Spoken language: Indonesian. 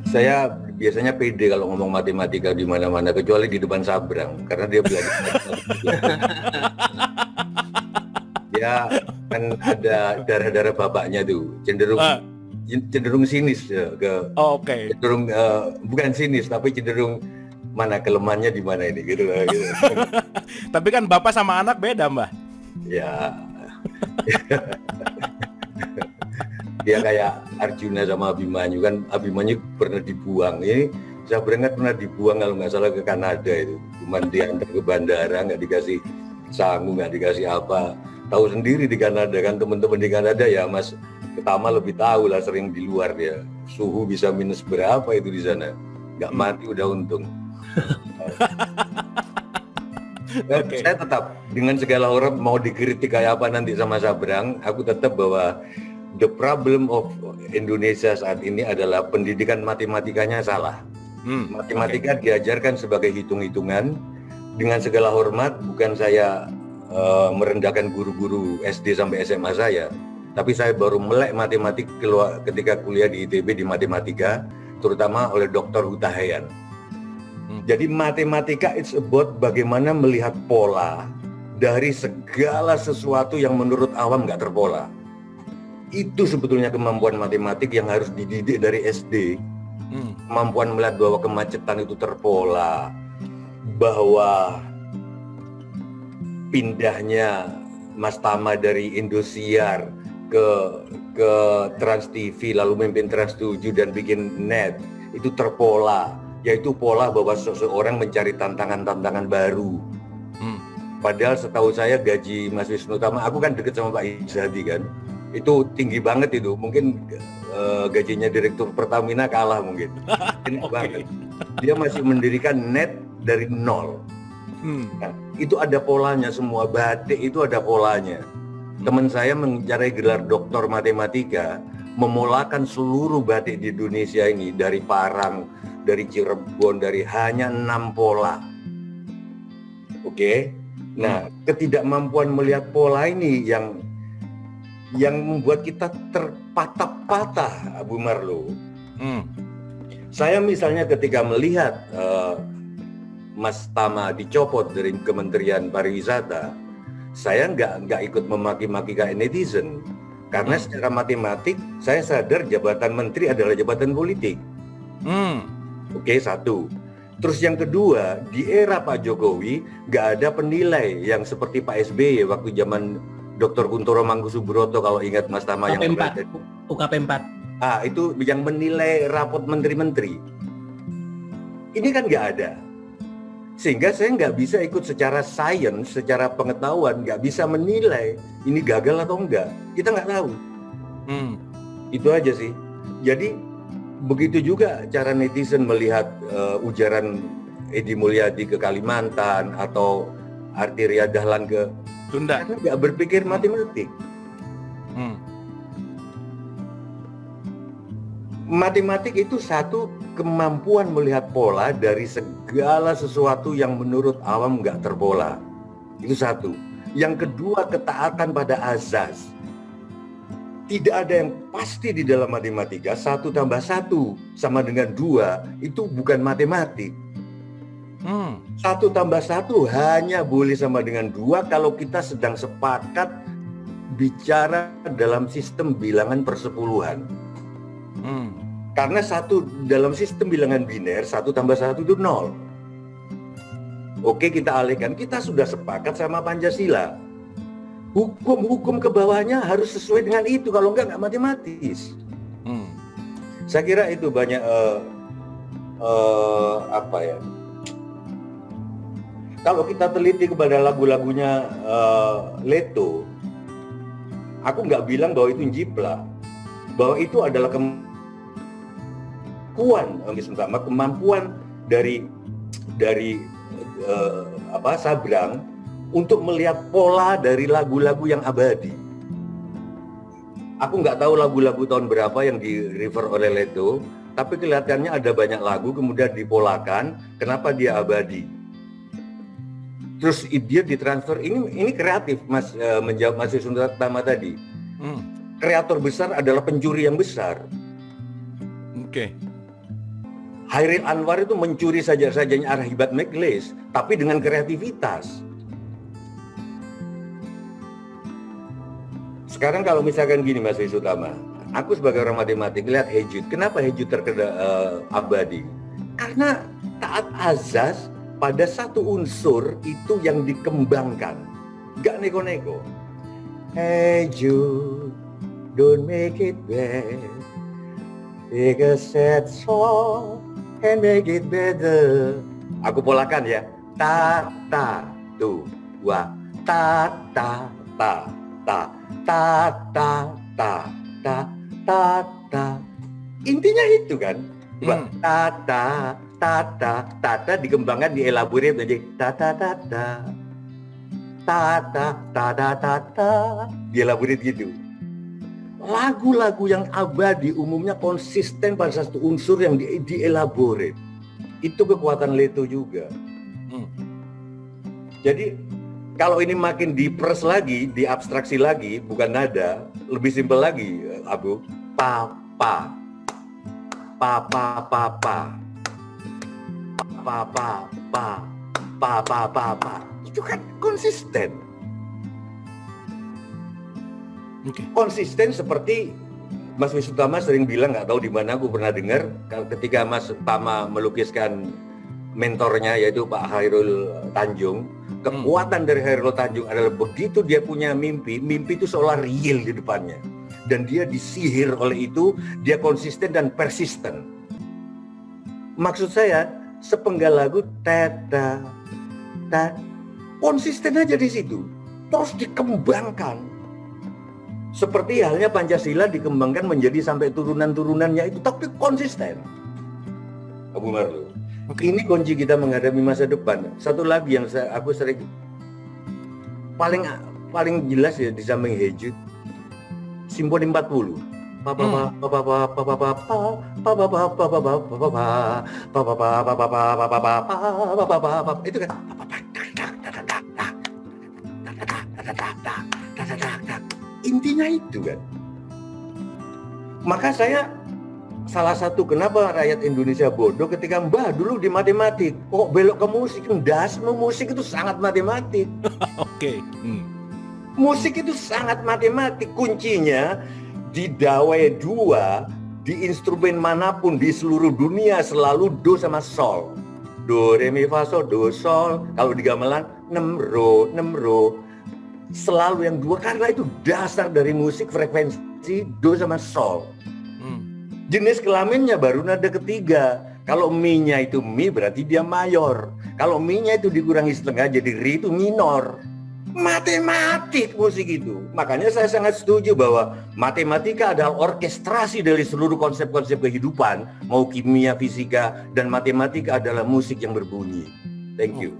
Saya biasanya pede kalau ngomong matematika di mana-mana, kecuali di depan Sabrang, karena dia belajar matematika. Dia kan ada darah-darah bapaknya tuh, cenderung sinis ya, Oke. cenderung bukan sinis tapi cenderung mana kelemahannya di mana ini gitu. Tapi kan bapak sama anak beda, Mbah. Ya. Dia kayak Arjuna sama Abimanyu kan, Abimanyu pernah dibuang. Ini Sabrang kan pernah dibuang kalau nggak salah ke Kanada itu. Cuman diantar ke bandara, nggak dikasih sangu, nggak dikasih apa. Tahu sendiri di Kanada kan, teman-teman di Kanada ya Mas Ketama lebih tahu lah, sering di luar ya. Suhu bisa minus berapa itu di sana. Nggak mati udah untung. Okay. Saya tetap dengan segala orang mau dikritik kayak apa nanti sama Sabrang, aku tetap bahwa the problem of Indonesia saat ini adalah pendidikan matematikanya salah. Matematika diajarkan sebagai hitung-hitungan. Dengan segala hormat, bukan saya merendahkan guru-guru SD sampai SMA saya, tapi saya baru melek matematik ketika kuliah di ITB di matematika, terutama oleh Dr. Hutahayan. Jadi matematika it's about bagaimana melihat pola dari segala sesuatu yang menurut awam nggak terpola. Itu sebetulnya kemampuan matematik yang harus dididik dari SD. Kemampuan melihat bahwa kemacetan itu terpola, bahwa pindahnya Mas Tama dari Indosiar ke Trans TV lalu memimpin Trans 7 dan bikin net itu terpola, yaitu pola bahwa seseorang mencari tantangan-tantangan baru. Padahal setahu saya gaji Mas Wisnu Tama, aku kan deket sama Pak Izadi kan, itu tinggi banget itu, mungkin gajinya Direktur Pertamina kalah mungkin. Tinggi banget. Dia masih mendirikan net dari nol. Nah, itu ada polanya semua, batik itu ada polanya. Teman saya mencari gelar doktor matematika, memulakan seluruh batik di Indonesia ini, dari Parang, dari Cirebon, dari hanya 6 pola. Oke? Nah, ketidakmampuan melihat pola ini yang membuat kita terpatah-patah, Abu Marlo. Saya misalnya ketika melihat Mas Tama dicopot dari Kementerian Pariwisata, saya nggak ikut memaki-maki kayak netizen, karena secara matematik saya sadar jabatan menteri adalah jabatan politik. Oke, satu. Terus yang kedua, di era Pak Jokowi nggak ada penilai yang seperti Pak SBY waktu zaman Dr. Kuntoro Mangkusubroto, kalau ingat Mas Tama, UKP yang 4. UKP 4. Itu yang menilai rapot menteri-menteri. Ini kan nggak ada. Sehingga saya nggak bisa ikut secara sains, secara pengetahuan, nggak bisa menilai ini gagal atau enggak. Kita nggak tahu. Itu aja sih. Jadi begitu juga cara netizen melihat ujaran Edi Mulyadi ke Kalimantan atau Arteria Dahlan ke Sunda. Karena nggak berpikir matematik. Matematik itu satu, kemampuan melihat pola dari segala sesuatu yang menurut awam nggak terpola. Itu satu. Yang kedua, ketaatan pada azas. Tidak ada yang pasti di dalam matematika. 1 tambah 1 sama dengan 2 itu bukan matematik. 1 tambah 1 hanya boleh sama dengan 2 kalau kita sedang sepakat bicara dalam sistem bilangan persepuluhan. Karena dalam sistem bilangan biner 1 tambah 1 itu 0. Oke, kita alihkan, kita sudah sepakat sama Pancasila. Hukum-hukum ke bawahnya harus sesuai dengan itu, kalau enggak matematis. Saya kira itu banyak kalau kita teliti kepada lagu-lagunya Leto, aku nggak bilang bahwa itu jiplak, bahwa itu adalah kemampuan dari Sabrang untuk melihat pola dari lagu-lagu yang abadi. Aku nggak tahu lagu-lagu tahun berapa yang di-refer oleh Leto, tapi kelihatannya ada banyak lagu kemudian dipolakan. Kenapa dia abadi? Terus dia ditransfer. Ini kreatif, Mas, menjawab Mas Wisnu Tama tadi. Kreator besar adalah pencuri yang besar. Oke. Hairil Anwar itu mencuri sajak-sajanya Arhibat Meklis, tapi dengan kreativitas. Sekarang kalau misalkan gini Mas Wisutama, aku sebagai orang matematik lihat Hejud, kenapa Hejud terkenal abadi? Karena taat azas pada satu unsur itu yang dikembangkan, gak neko-neko. Hejud, don't make it bad, take a sad song and make it better. Aku polakan ya, ta ta tu wa ta ta ta ta ta ta ta ta ta ta. Intinya itu kan, ta ta ta ta ta ta dikembangkan, dielaborate menjadi ta ta ta ta ta ta ta ta ta ta, dielaborate gitu. Lagu-lagu yang abadi umumnya konsisten pada satu unsur yang dielaborate. Itu kekuatan Leto juga. Jadi kalau ini makin dipres lagi, diabstraksi lagi, bukan nada, lebih simpel lagi, Abu. Pa pa pa pa pa pa pa pa pa pa pa pa pa. Itu kan konsisten. Konsisten seperti Mas Wisutama sering bilang, nggak tahu di mana aku pernah dengar, ketika Mas Tama melukiskan mentornya yaitu Pak Hairul Tanjung, kekuatan dari Hairul Tanjung adalah begitu dia punya mimpi, mimpi itu seolah real di depannya, dan dia disihir oleh itu, dia konsisten dan persisten. Maksud saya sepenggal lagu tata ta konsisten aja di situ, terus dikembangkan. Seperti halnya Pancasila dikembangkan menjadi sampai turunan-turunannya itu, tapi konsisten. Abu Marlo, ini kunci kita menghadapi masa depan. Satu lagi yang aku sering paling jelas ya di samping Hejud, Simfoni 40. Itu kan intinya itu kan. Maka saya salah satu kenapa rakyat Indonesia bodoh ketika Mbah dulu di matematik kok belok ke musik. Musik itu sangat matematik. Oke. Musik itu sangat matematik. Kuncinya di dawai 2, di instrumen manapun di seluruh dunia selalu do sama sol. Do re mi fa sol do sol. Kalau di gamelan 6 ro. Selalu yang 2 karena itu dasar dari musik, frekuensi do sama sol. Jenis kelaminnya baru nada ketiga. Kalau mi-nya itu mi berarti dia mayor. Kalau mi-nya itu dikurangi setengah jadi ri itu minor. Matematik musik itu. Makanya saya sangat setuju bahwa matematika adalah orkestrasi dari seluruh konsep-konsep kehidupan, mau kimia, fisika, dan matematika adalah musik yang berbunyi. Thank you.